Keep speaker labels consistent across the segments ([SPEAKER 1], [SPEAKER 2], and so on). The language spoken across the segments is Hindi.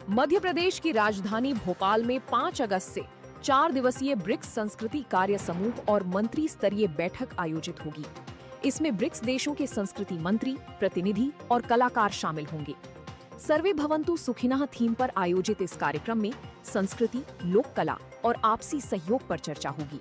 [SPEAKER 1] मध्य प्रदेश की राजधानी भोपाल में 5 अगस्त से 4 दिवसीय ब्रिक्स संस्कृति कार्य समूह और मंत्री स्तरीय बैठक आयोजित होगी। इसमें ब्रिक्स देशों के संस्कृति मंत्री, प्रतिनिधि और कलाकार शामिल होंगे। सर्वे भवन्तु सुखिनः थीम पर आयोजित इस कार्यक्रम में संस्कृति, लोक कला और आपसी सहयोग पर चर्चा होगी।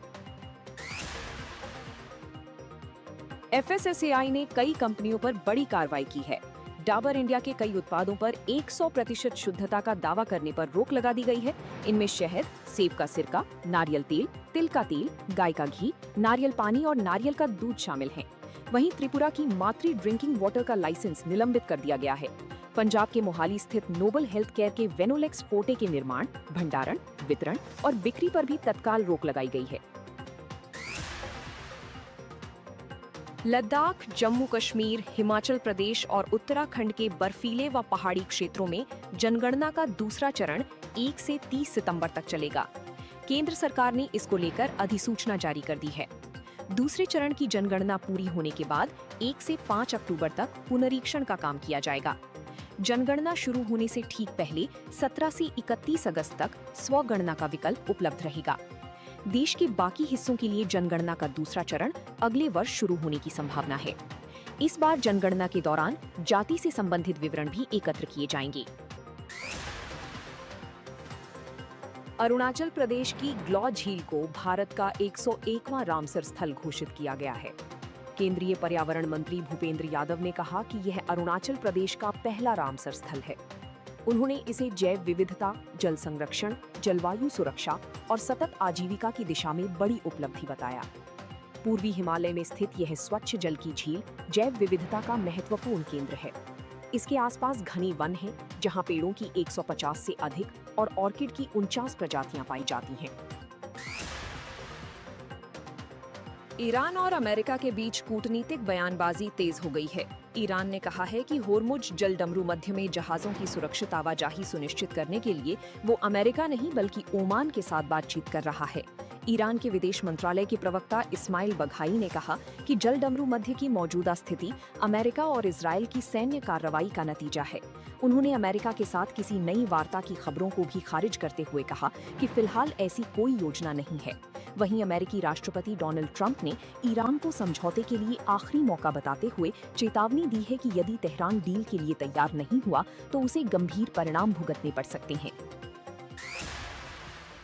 [SPEAKER 1] FSSAI ने कई कंपनियों पर बड़ी कार्रवाई की है। डाबर इंडिया के कई उत्पादों पर 100% शुद्धता का दावा करने पर रोक लगा दी गई है। इनमें शहद, सेब का सिरका, नारियल तेल, तिल का तेल, गाय का घी, नारियल पानी और नारियल का दूध शामिल हैं। वहीं त्रिपुरा की मातृ ड्रिंकिंग वाटर का लाइसेंस निलंबित कर दिया गया है। पंजाब के मोहाली स्थित नोबल हेल्थ केयर के वेनोलेक्स फोर्टे के निर्माण, भंडारण, वितरण और बिक्री पर भी तत्काल रोक लगाई गई है। लद्दाख, जम्मू कश्मीर, हिमाचल प्रदेश और उत्तराखंड के बर्फीले व पहाड़ी क्षेत्रों में जनगणना का दूसरा चरण 1 से 30 सितंबर तक चलेगा। केंद्र सरकार ने इसको लेकर अधिसूचना जारी कर दी है। दूसरे चरण की जनगणना पूरी होने के बाद 1 से 5 अक्टूबर तक पुनरीक्षण का काम किया जाएगा। जनगणना शुरू होने से ठीक पहले 17 से 31 अगस्त तक स्वगणना का विकल्प उपलब्ध रहेगा। देश के बाकी हिस्सों के लिए जनगणना का दूसरा चरण अगले वर्ष शुरू होने की संभावना है। इस बार जनगणना के दौरान जाति से संबंधित विवरण भी एकत्र किए जाएंगे। अरुणाचल प्रदेश की ग्लॉ झील को भारत का 101वां रामसर स्थल घोषित किया गया है। केंद्रीय पर्यावरण मंत्री भूपेंद्र यादव ने कहा कि यह अरुणाचल प्रदेश का पहला रामसर स्थल है। उन्होंने इसे जैव विविधता, जल संरक्षण, जलवायु सुरक्षा और सतत आजीविका की दिशा में बड़ी उपलब्धि बताया। पूर्वी हिमालय में स्थित यह स्वच्छ जल की झील जैव विविधता का महत्वपूर्ण केंद्र है। इसके आसपास घने वन हैं, जहां पेड़ों की 150 से अधिक और ऑर्किड की 49 प्रजातियां पाई जाती हैं। ईरान और अमेरिका के बीच कूटनीतिक बयानबाजी तेज हो गई है। ईरान ने कहा है कि होर्मुज जल डमरू मध्य में जहाजों की सुरक्षित आवाजाही सुनिश्चित करने के लिए वो अमेरिका नहीं बल्कि ओमान के साथ बातचीत कर रहा है। ईरान के विदेश मंत्रालय के प्रवक्ता इस्माइल बघाई ने कहा कि जल डमरू मध्य की मौजूदा स्थिति अमेरिका और इजरायल की सैन्य कार्रवाई का नतीजा है। उन्होंने अमेरिका के साथ किसी नई वार्ता की खबरों को भी खारिज करते हुए कहा कि फिलहाल ऐसी कोई योजना नहीं है। वहीं अमेरिकी राष्ट्रपति डोनाल्ड ट्रंप ने ईरान को समझौते के लिए आखिरी मौका बताते हुए चेतावनी दी है कि यदि तेहरान डील के लिए तैयार नहीं हुआ तो उसे गंभीर परिणाम भुगतने पड़ सकते हैं।